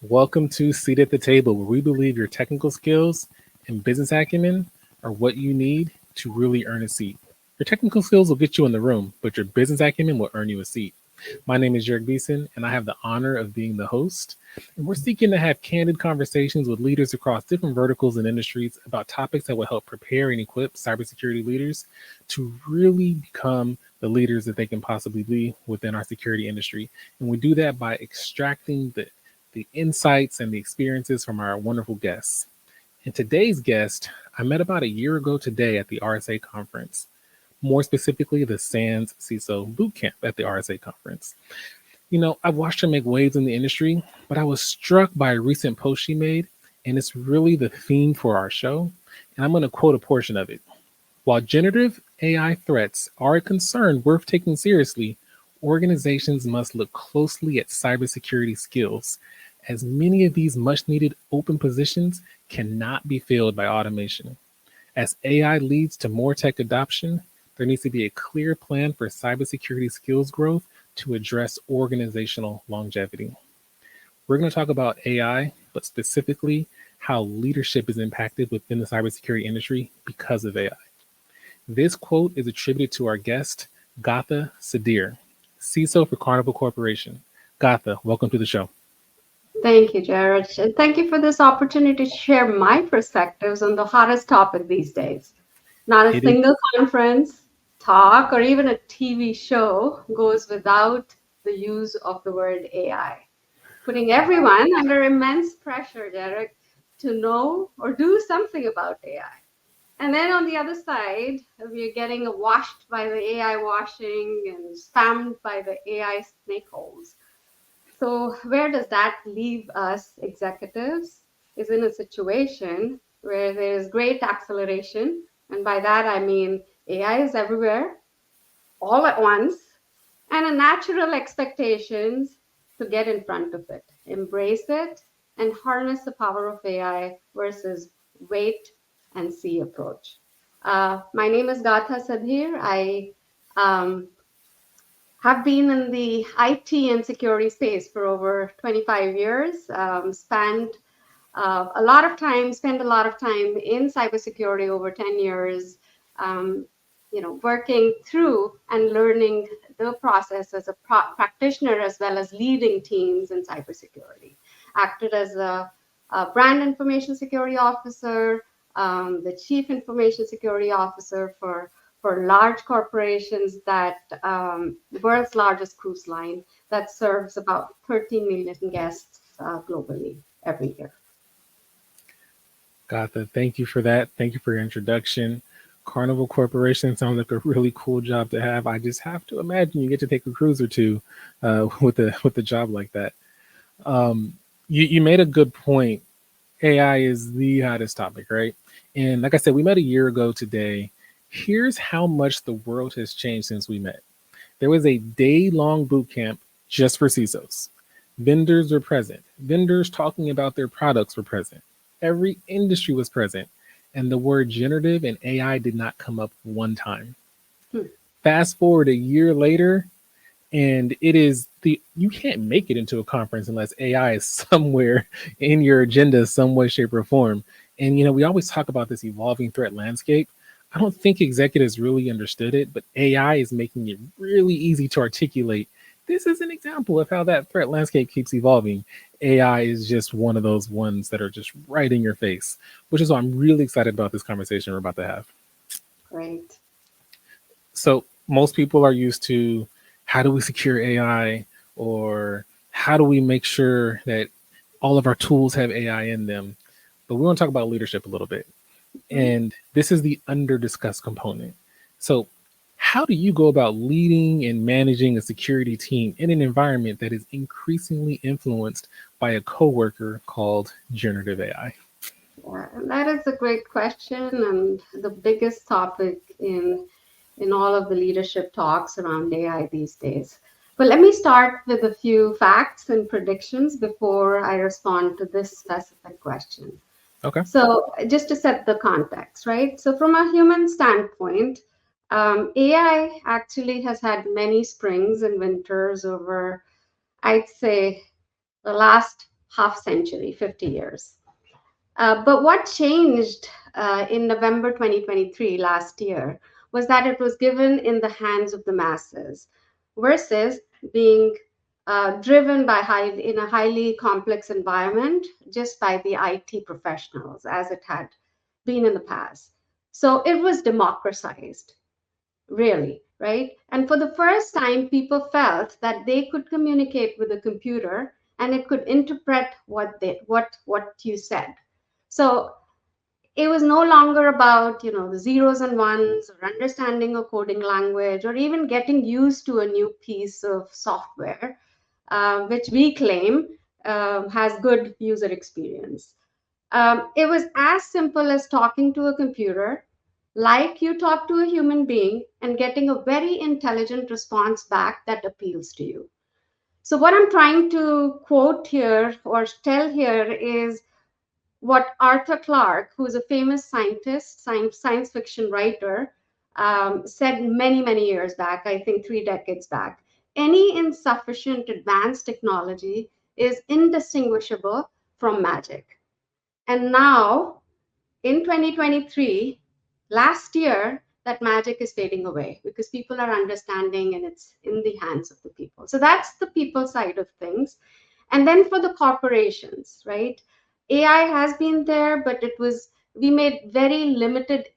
Welcome to Seat at the Table, where we believe your technical skills and business acumen are what you need to really earn a seat. Your technical skills will get you in the room, but your business acumen will earn you a seat. My name is Jerich Beason, and I have the honor of being the host. And we're seeking to have candid conversations with leaders across different verticals and industries about topics that will help prepare and equip cybersecurity leaders to really become the leaders that they can possibly be within our security industry. And we do that by extracting the insights and the experiences from our wonderful guests. And today's guest, I met about a year ago today at the RSA conference, more specifically the SANS CISO bootcamp at the RSA conference. I've watched her make waves in the industry, but I was struck by a recent post she made, and it's really the theme for our show. And I'm going to quote a portion of it. While generative AI threats are a concern worth taking seriously, organizations must look closely at cybersecurity skills, as many of these much needed open positions cannot be filled by automation. As AI leads to more tech adoption, there needs to be a clear plan for cybersecurity skills growth to address organizational longevity. We're going to talk about AI, but specifically how leadership is impacted within the cybersecurity industry because of AI. This quote is attributed to our guest, Gatha Sadhir, CISO for Carnival Corporation. Gatha, welcome to the show. Thank you, Jared. And thank you for this opportunity to share my perspectives on the hottest topic these days. Not a It is single conference, talk, or even a TV show goes without the use of the word AI, putting everyone under immense pressure, Derek, to know or do something about AI. And then on the other side, we're getting washed by the AI washing and spammed by the AI snake holes. So where does that leave us executives is in a situation where there is great acceleration. And by that, I mean AI is everywhere, all at once, and a natural expectations to get in front of it, embrace it, and harness the power of AI versus wait and see approach. My name is Gatha Sadhir. I have been in the IT and security space for over 25 years, spent spent a lot of time in cybersecurity over 10 years, um, working through and learning the process as a practitioner as well as leading teams in cybersecurity. Acted as a brand information security officer, the chief information security officer for large corporations that the world's largest cruise line that serves about 13 million guests globally every year. Gatha. Thank you for that. Thank you for your introduction. Carnival Corporation sounds like a really cool job to have. I just have to imagine you get to take a cruise or two with a job like that. You made a good point. AI is the hottest topic, right? And like I said, we met a year ago today. Here's how much the world has changed since we met. There was a day-long boot camp just for CISOs. Vendors were present. Vendors talking about their products were present. Every industry was present. And the word generative and AI did not come up one time. Hmm. Fast forward a year later, and it is you can't make it into a conference unless AI is somewhere in your agenda, some way, shape, or form. And we always talk about this evolving threat landscape. I don't think executives really understood it, but AI is making it really easy to articulate. This is an example of how that threat landscape keeps evolving. AI is just one of those ones that are just right in your face, which is why I'm really excited about this conversation we're about to have. Great. So most people are used to how do we secure AI, or how do we make sure that all of our tools have AI in them? But we want to talk about leadership a little bit. And this is the under discussed component. So how do you go about leading and managing a security team in an environment that is increasingly influenced by a coworker called generative AI? Yeah, and that is a great question and the biggest topic in all of the leadership talks around AI these days. But let me start with a few facts and predictions before I respond to this specific question. Okay. So just to set the context, right? So from a human standpoint, AI actually has had many springs and winters over, I'd say, the last half century, 50 years. But what changed in November 2023, last year, was that it was given in the hands of the masses versus being driven by in a highly complex environment just by the IT professionals as it had been in the past. So it was democratized, really, right? And for the first time, people felt that they could communicate with a computer and it could interpret what you said. So it was no longer about, the zeros and ones or understanding a coding language or even getting used to a new piece of software, which we claim has good user experience. It was as simple as talking to a computer like you talk to a human being and getting a very intelligent response back that appeals to you. So what I'm trying to quote here or tell here is what Arthur Clarke, who is a famous scientist, science fiction writer, said many, many years back, I think 3 decades back. Any insufficient advanced technology is indistinguishable from magic. And now, in 2023, last year, that magic is fading away because people are understanding and it's in the hands of the people. So that's the people side of things. And then for the corporations, right? AI has been there, but we made very limited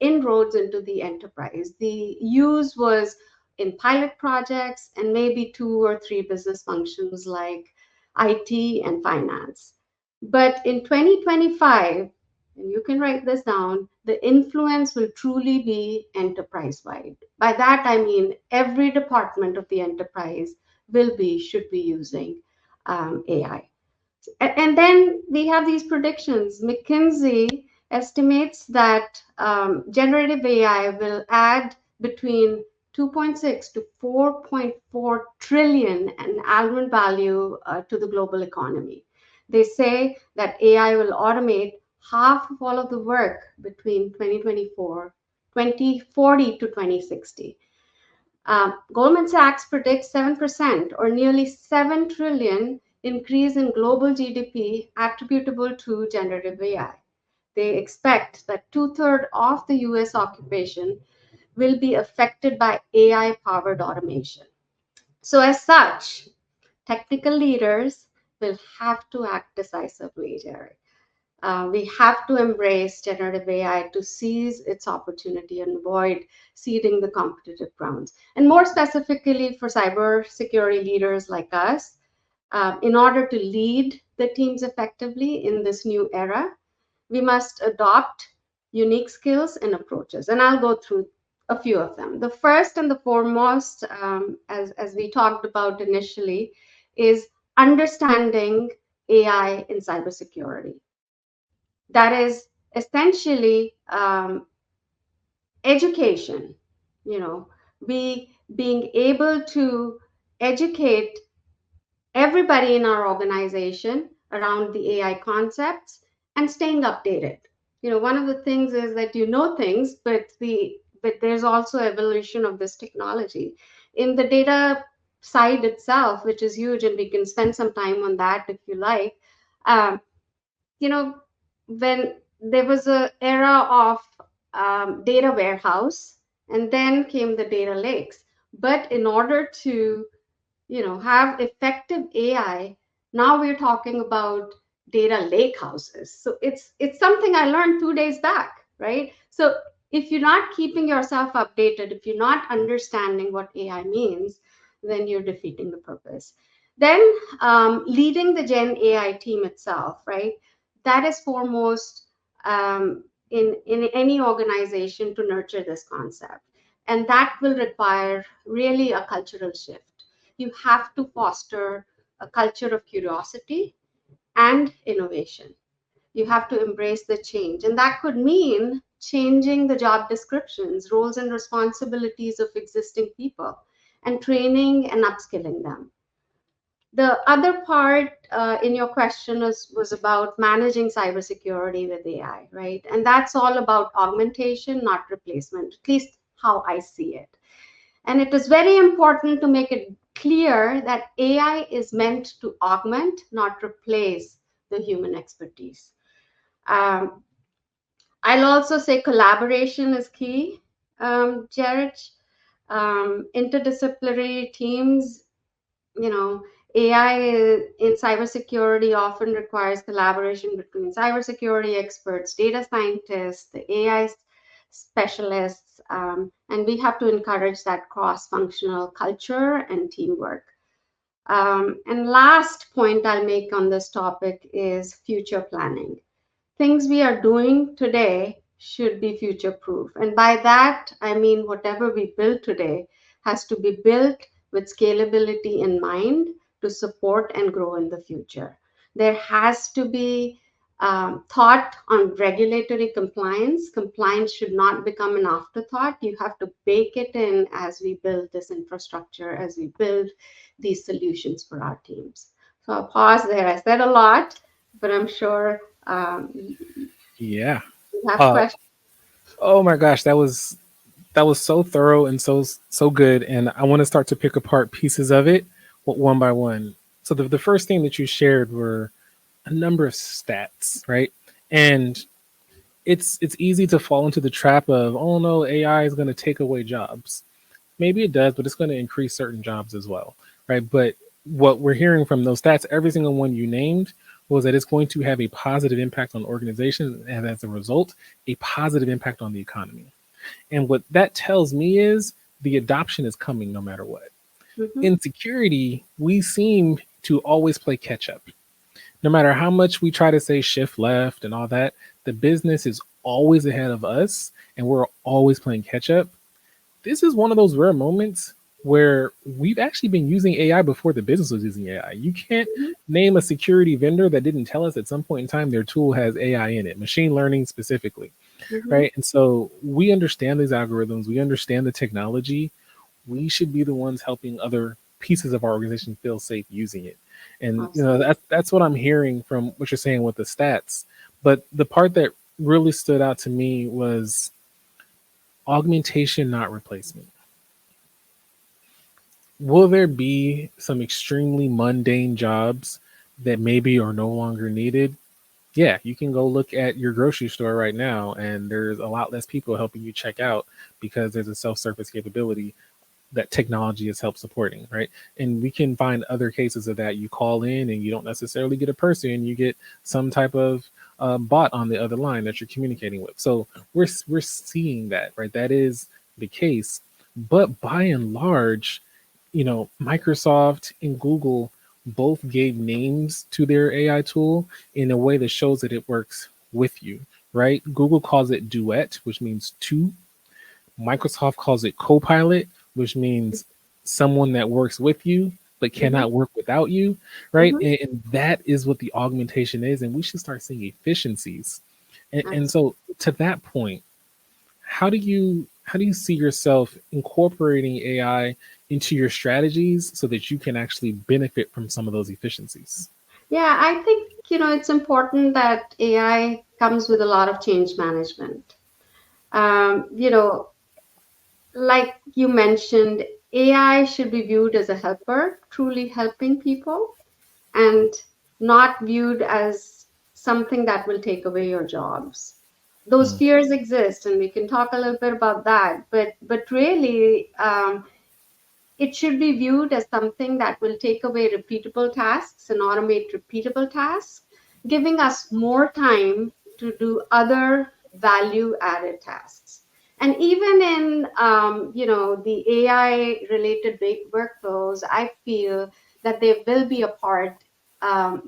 inroads into the enterprise. The use was in pilot projects and maybe 2 or 3 business functions like IT and finance. But in 2025, and you can write this down, the influence will truly be enterprise wide. By that, I mean every department of the enterprise should be using AI. And then we have these predictions. McKinsey estimates that generative AI will add between 2.6 to 4.4 trillion in annual value to the global economy. They say that AI will automate half of all of the work between 2040 to 2060. Goldman Sachs predicts 7% or nearly 7 trillion increase in global GDP attributable to generative AI. They expect that 2/3 of the US occupation will be affected by AI powered automation. So, as such, technical leaders will have to act decisively, Jerry. We have to embrace generative AI to seize its opportunity and avoid ceding the competitive grounds. And more specifically for cybersecurity leaders like us, in order to lead the teams effectively in this new era, we must adopt unique skills and approaches. And I'll go through a few of them. The first and the foremost, as we talked about initially, is understanding AI in cybersecurity. That is essentially education, we being able to educate everybody in our organization around the AI concepts and staying updated. One of the things is that things, but there's also evolution of this technology in the data side itself, which is huge, and we can spend some time on that if you like. You know, when there was a era of data warehouse, and then came the data lakes. But in order to have effective AI, now we're talking about data lake houses. So it's something I learned 2 days back, right? So if you're not keeping yourself updated, if you're not understanding what AI means, then you're defeating the purpose. Then leading the Gen AI team itself, right? That is foremost in any organization to nurture this concept. And that will require really a cultural shift. You have to foster a culture of curiosity and innovation. You have to embrace the change. And that could mean changing the job descriptions, roles, and responsibilities of existing people, and training and upskilling them. The other part in your question was about managing cybersecurity with AI, right? And that's all about augmentation, not replacement, at least how I see it. And it is very important to make it clear that AI is meant to augment, not replace the human expertise. Um, I'll also say collaboration is key, Jerich. Interdisciplinary teams, you know, AI in cybersecurity often requires collaboration between cybersecurity experts, data scientists, the AI specialists, and we have to encourage that cross-functional culture and teamwork. And last point I'll make on this topic is future planning. Things we are doing today should be future proof. And by that, I mean whatever we build today has to be built with scalability in mind to support and grow in the future. There has to be thought on regulatory compliance. Compliance should not become an afterthought. You have to bake it in as we build this infrastructure, as we build these solutions for our teams. So I'll pause there. I said a lot, but I'm sure Yeah. you have Uh, questions. oh my gosh, that was so thorough and so good. And I want to start to pick apart pieces of it one by one. So the first thing that you shared were a number of stats, right? And it's easy to fall into the trap of, oh no, AI is going to take away jobs. Maybe it does, but it's going to increase certain jobs as well, right? But what we're hearing from those stats, every single one you named, was that it's going to have a positive impact on organizations, and as a result, a positive impact on the economy. And what that tells me is the adoption is coming no matter what. Mm-hmm. In security, we seem to always play catch up. No matter how much we try to say shift left and all that, the business is always ahead of us and we're always playing catch up. This is one of those rare moments where we've actually been using AI before the business was using AI. You can't name a security vendor that didn't tell us at some point in time their tool has AI in it, machine learning specifically, Mm-hmm. right? And so we understand these algorithms, we understand the technology. We should be the ones helping other pieces of our organization feel safe using it. And Absolutely. that's what I'm hearing from what you're saying with the stats. But the part that really stood out to me was augmentation, not replacement. Will there be some extremely mundane jobs that maybe are no longer needed? Yeah, you can go look at your grocery store right now, and there's a lot less people helping you check out because there's a self-service capability that technology has helped supporting, right? And we can find other cases of that. You call in and you don't necessarily get a person, you get some type of bot on the other line that you're communicating with. So we're seeing that, right? That is the case. But by and large, Microsoft and Google both gave names to their AI tool in a way that shows that it works with you, right? Google calls it Duet, which means two. Microsoft calls it Copilot, which means someone that works with you but Mm-hmm. cannot work without you, right? Mm-hmm. And that is what the augmentation is, and we should start seeing efficiencies. And Absolutely. so, to that point, how do you see yourself incorporating AI into your strategies so that you can actually benefit from some of those efficiencies? Yeah, I think, it's important that AI comes with a lot of change management. Um, you know, like you mentioned, AI should be viewed as a helper, truly helping people, and not viewed as something that will take away your jobs. Those Hmm. fears exist, and we can talk a little bit about that. But really, it should be viewed as something that will take away repeatable tasks and automate repeatable tasks, giving us more time to do other value added tasks. And even in the AI related workflows, I feel that there will be a part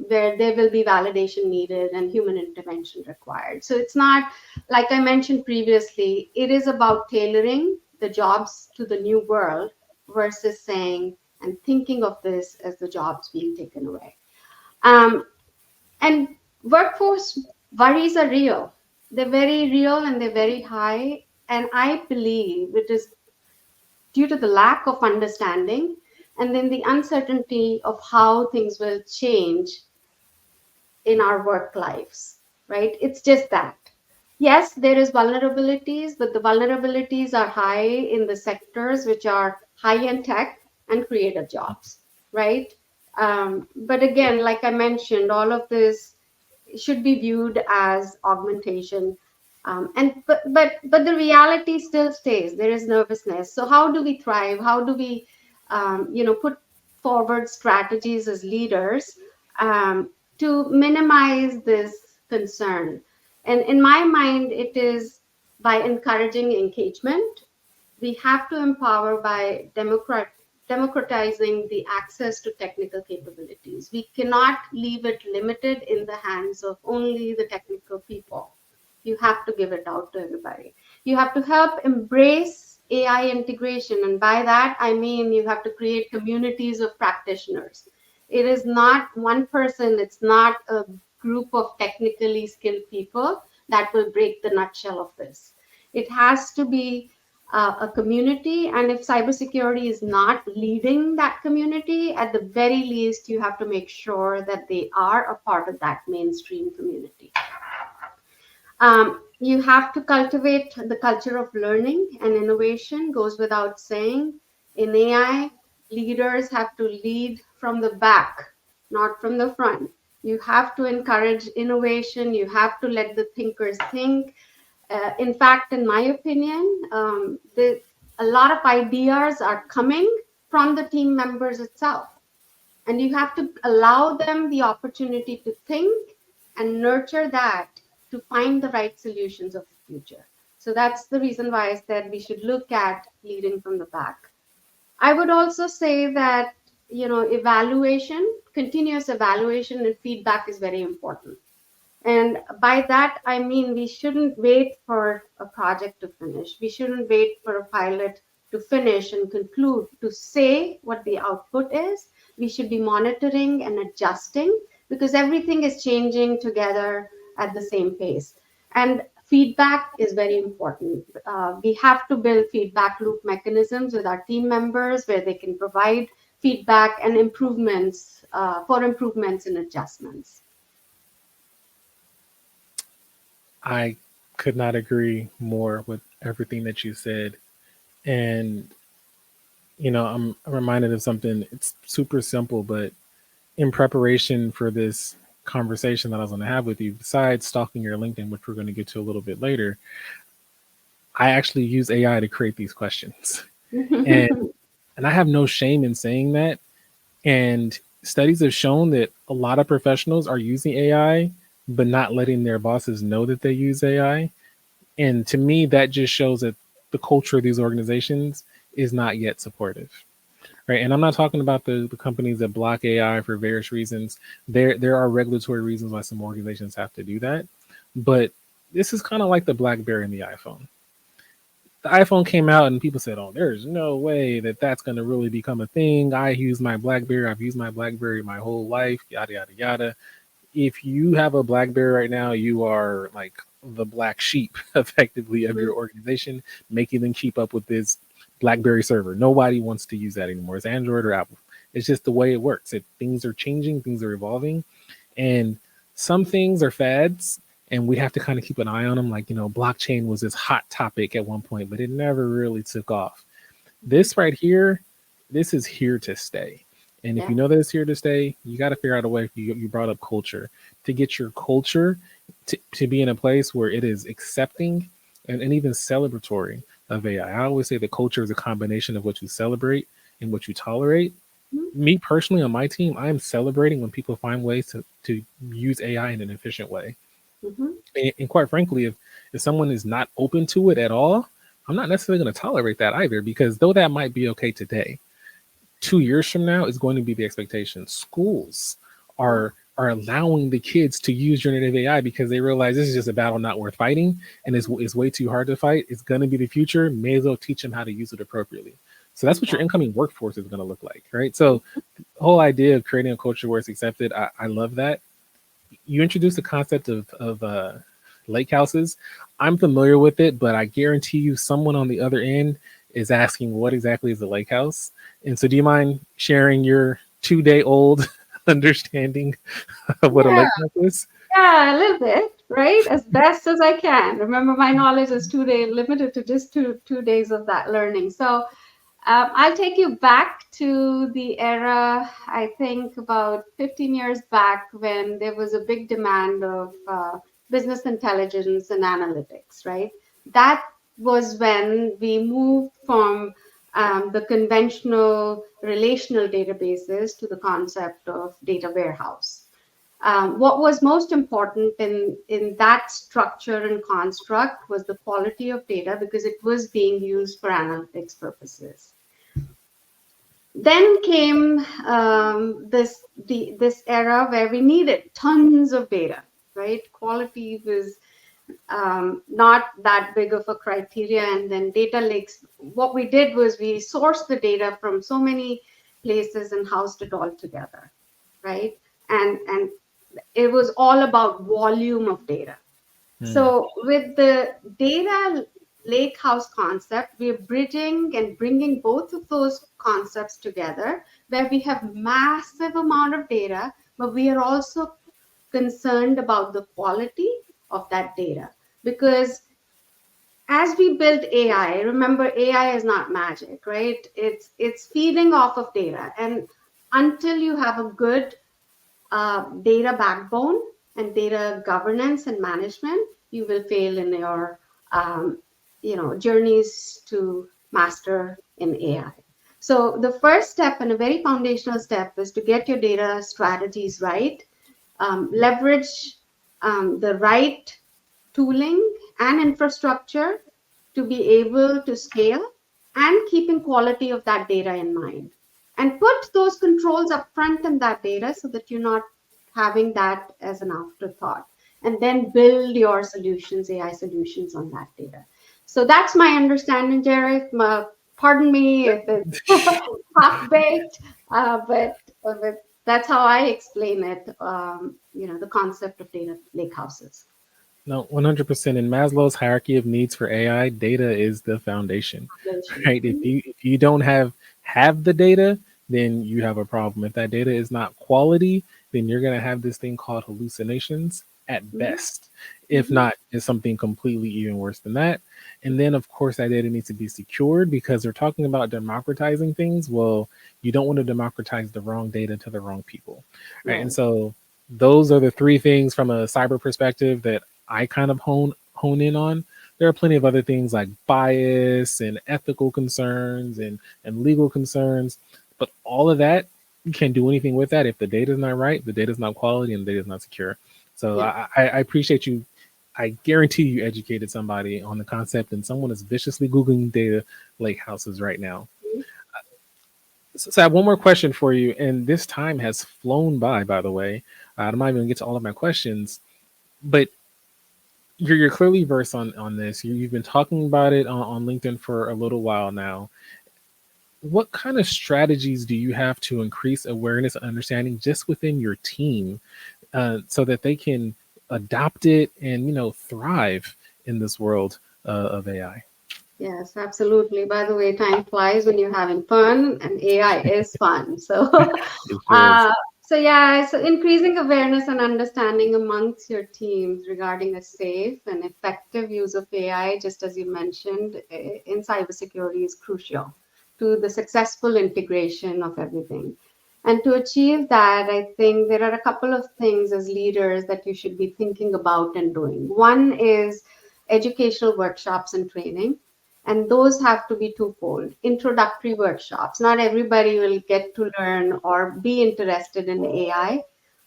where there will be validation needed and human intervention required. So it's not, like I mentioned previously, it is about tailoring the jobs to the new world versus saying and thinking of this as the jobs being taken away. Um, and workforce worries are real. They're very real and they're very high. And I believe it is due to the lack of understanding and then the uncertainty of how things will change in our work lives, right? It's just that. Yes, there is vulnerabilities, but the vulnerabilities are high in the sectors which are high in tech, and creator jobs, right? But again, like I mentioned, all of this should be viewed as augmentation. But the reality still stays. There is nervousness. So how do we thrive? How do we, put forward strategies as leaders um, to minimize this concern? And in my mind, it is by encouraging engagement. We have to empower by democratizing the access to technical capabilities. We cannot leave it limited in the hands of only the technical people. You have to give it out to everybody. You have to help embrace AI integration. And by that, I mean you have to create communities of practitioners. It is not one person, it's not a group of technically skilled people that will break the nutshell of this. It has to be a community. And if cybersecurity is not leading that community, at the very least, you have to make sure that they are a part of that mainstream community. You have to cultivate the culture of learning and innovation, goes without saying. In AI, leaders have to lead from the back, not from the front. You have to encourage innovation. You have to let the thinkers think. In fact, in my opinion, a lot of ideas are coming from the team members itself. And you have to allow them the opportunity to think and nurture that to find the right solutions of the future. So that's the reason why I said we should look at leading from the back. I would also say that, evaluation, continuous evaluation and feedback is very important. And by that, I mean we shouldn't wait for a project to finish. We shouldn't wait for a pilot to finish and conclude to say what the output is. We should be monitoring and adjusting because everything is changing together at the same pace. And feedback is very important. We have to build feedback loop mechanisms with our team members where they can provide feedback and improvements for improvements and adjustments. I could not agree more with everything that you said. And, I'm reminded of something. It's super simple, but in preparation for this conversation that I was going to have with you, besides stalking your LinkedIn, which we're going to get to a little bit later, I actually use AI to create these questions. And and I have no shame in saying that. And studies have shown that a lot of professionals are using AI, but not letting their bosses know that they use AI. And to me, that just shows that the culture of these organizations is not yet supportive. Right. And I'm not talking about the companies that block AI for various reasons. There are regulatory reasons why some organizations have to do that. But this is kind of like the BlackBerry and the iPhone. The iPhone came out and people said, "Oh, there's no way that that's going to really become a thing." I use my BlackBerry. I've used my BlackBerry my whole life. Yada yada yada. If you have a BlackBerry right now, you are like the black sheep, effectively, of your organization, making them keep up with this BlackBerry server. Nobody wants to use that anymore. It's Android or Apple. It's just the way it works. Things are changing, things are evolving, and some things are fads, and we have to kind of keep an eye on them. Like, blockchain was this hot topic at one point, but it never really took off. This right here, this is here to stay. And if you know that it's here to stay, you got to figure out a way. You brought up culture, to get your culture to be in a place where it is accepting and even celebratory of AI. I always say the culture is a combination of what you celebrate and what you tolerate. Me personally, on my team, I am celebrating when people find ways to use AI in an efficient way. And quite frankly, if someone is not open to it at all, I'm not necessarily going to tolerate that either, because though that might be okay today, 2 years from now is going to be the expectation. Schools are allowing the kids to use generative AI because they realize this is just a battle not worth fighting, and it's way too hard to fight. It's going to be the future. May as well teach them how to use it appropriately. So that's what your incoming workforce is going to look like, right? So the whole idea of creating a culture where it's accepted, I love that. You introduced the concept of lake houses. I'm familiar with it, but I guarantee you someone on the other end is asking what exactly is a lake house. And so do you mind sharing your 2-day old understanding of what a Yeah, lake house is? yeah, a little bit, right? As best as I can. Remember, my knowledge is 2 day limited to just two days of that learning. So I'll take you back to the era, I think about 15 years back, when there was a big demand of business intelligence and analytics, right? That was when we moved from the conventional relational databases to the concept of data warehouse. What was most important in that structure and construct was the quality of data because it was being used for analytics purposes. Then came this era where we needed tons of data, right? Quality was not that big of a criteria, and then data lakes. What we did was we sourced the data from so many places and housed it all together, right? And it was all about volume of data. Hmm. So with the data lake house concept, we're bridging and bringing both of those concepts together, where we have massive amount of data, but we are also concerned about the quality of that data. Because as we build AI, remember AI is not magic, right? It's feeding off of data. And until you have a good data backbone and data governance and management, you will fail in your um, journeys to master in AI. So the first step and a very foundational step is to get your data strategies right, leverage the right tooling and infrastructure to be able to scale and keeping quality of that data in mind, and put those controls up front in that data so that you're not having that as an afterthought, and then build your solutions, AI solutions on that data. So that's my understanding, Jerry. Pardon me if it's half baked, but that's how I explain it. The concept of data lake houses. No, 100%. In Maslow's hierarchy of needs for AI, data is the foundation, right? If you don't have the data, then you have a problem. If that data is not quality, then you're going to have this thing called hallucinations at Mhm, best. If mhm. not, it's something completely even worse than that. And then, of course, that data needs to be secured because we're talking about democratizing things. Well, you don't want to democratize the wrong data to the wrong people, right? And Right. so those are the three things from a cyber perspective that I kind of hone in on. There are plenty of other things like bias and ethical concerns and legal concerns, but all of that, you can't do anything with that if the data is not right, the data is not quality, and the data is not secure. So Yeah. I appreciate you. I guarantee you educated somebody on the concept, and someone is viciously googling data lake houses right now. Mhm. So I have one more question for you, and this time has flown by the way. I'm not even gonna get to all of my questions, but you're clearly versed on this. You've been talking about it on LinkedIn for a little while now. What kind of strategies do you have to increase awareness and understanding just within your team, so that they can adopt it and thrive in this world of AI? Yes, absolutely. By the way, time flies when you're having fun, and AI is fun. So, It sure is. uh, so increasing awareness and understanding amongst your teams regarding a safe and effective use of AI, just as you mentioned, in cybersecurity is crucial to the successful integration of everything. And to achieve that, I think there are a couple of things as leaders that you should be thinking about and doing. One is educational workshops and training, and those have to be twofold. Introductory workshops. Not everybody will get to learn or be interested in AI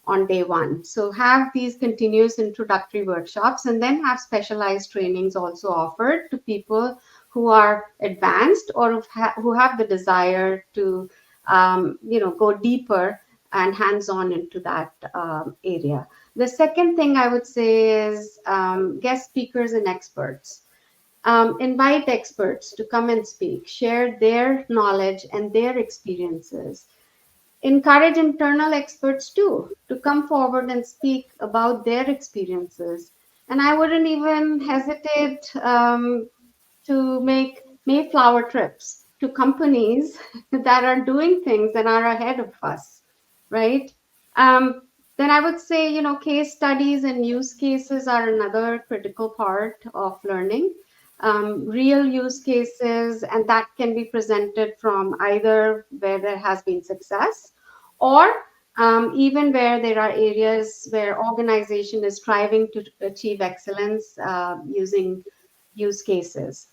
on day one. So have these continuous introductory workshops, and then have specialized trainings also offered to people who are advanced or who have the desire to go deeper and hands-on into that area. The second thing I would say is guest speakers and experts. Invite experts to come and speak, share their knowledge and their experiences. Encourage internal experts too to come forward and speak about their experiences. And I wouldn't even hesitate to make Mayflower trips to companies that are doing things and are ahead of us, right? Um, then I would say, case studies and use cases are another critical part of learning. real use cases, and that can be presented from either where there has been success or even where there are areas where organization is striving to achieve excellence using use cases.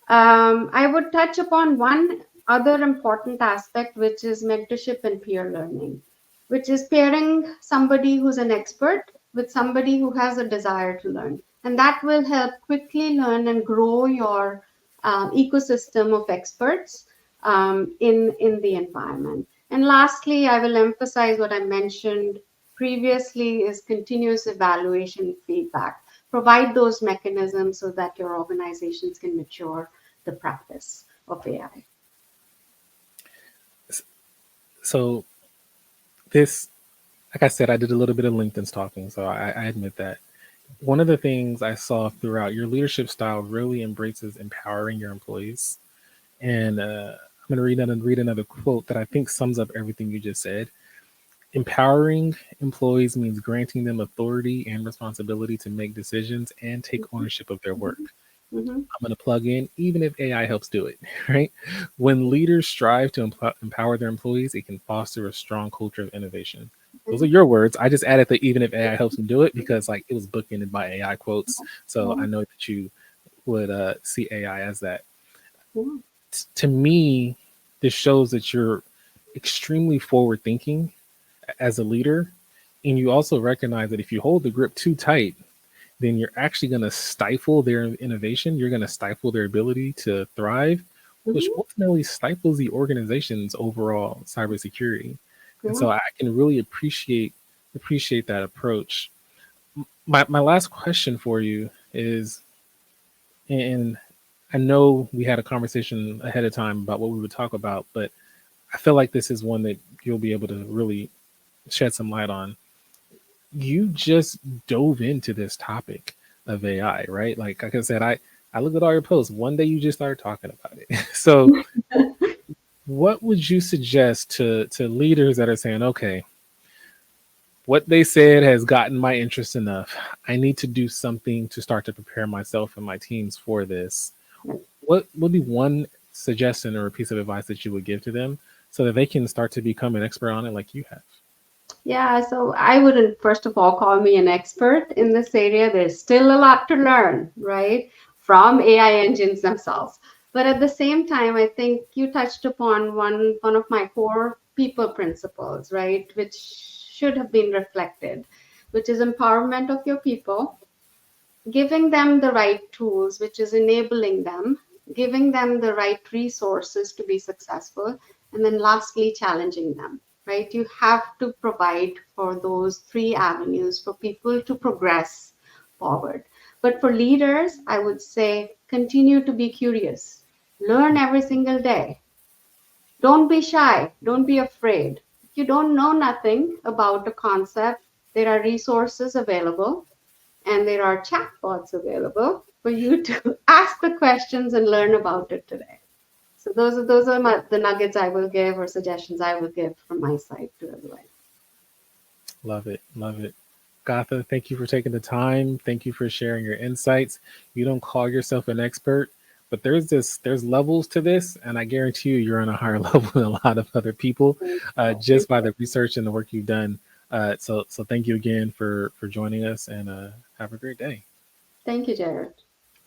I would touch upon one other important aspect, which is mentorship and peer learning, which is pairing somebody who's an expert with somebody who has a desire to learn. And that will help quickly learn and grow your ecosystem of experts in the environment. And lastly, I will emphasize what I mentioned previously is continuous evaluation feedback. Provide those mechanisms so that your organizations can mature the practice of AI. So this, like I said, I did a little bit of LinkedIn stalking, so I admit that. One of the things I saw throughout your leadership style really embraces empowering your employees. And I'm going to read another quote that I think sums up everything you just said. Empowering employees means granting them authority and responsibility to make decisions and take ownership of their work. Mm-hmm. I'm going to plug in, even if AI helps do it, right? When leaders strive to empower their employees, it can foster a strong culture of innovation. Those are your words. I just added the even if AI helps them do it because like it was bookended by AI quotes. So I know that you would see AI as that. To me, this shows that you're extremely forward thinking as a leader. And you also recognize that if you hold the grip too tight, then you're actually going to stifle their innovation. You're going to stifle their ability to thrive, which Mm-hmm. ultimately stifles the organization's overall cybersecurity. And Yeah. so I can really appreciate that approach. My last question for you is, and I know we had a conversation ahead of time about what we would talk about, but I feel like this is one that you'll be able to really shed some light on. You just dove into this topic of AI, right? Like I said, I looked at all your posts. One day you just started talking about it. So what would you suggest to leaders that are saying, okay, what they said has gotten my interest enough. I need to do something to start to prepare myself and my teams for this. What would be one suggestion or a piece of advice that you would give to them so that they can start to become an expert on it like you have? Yeah, so I wouldn't, first of all, call me an expert in this area. There's still a lot to learn, right, from AI engines themselves. But at the same time, I think you touched upon one of my core people principles, right, which should have been reflected, which is empowerment of your people, giving them the right tools, which is enabling them, giving them the right resources to be successful, and then lastly, challenging them, right? You have to provide for those three avenues for people to progress forward. But for leaders, I would say continue to be curious, learn every single day. Don't be shy, don't be afraid. If you don't know nothing about a concept, there are resources available and there are chatbots available for you to ask the questions and learn about it today. So those are the nuggets I will give or suggestions I will give from my side to everyone. Love it. Love it. Gatha, thank you for taking the time. Thank you for sharing your insights. You don't call yourself an expert, but there's levels to this, and I guarantee you you're on a higher level than a lot of other people, just by the research and the work you've done. So thank you again for joining us, and have a great day. Thank you, Jared.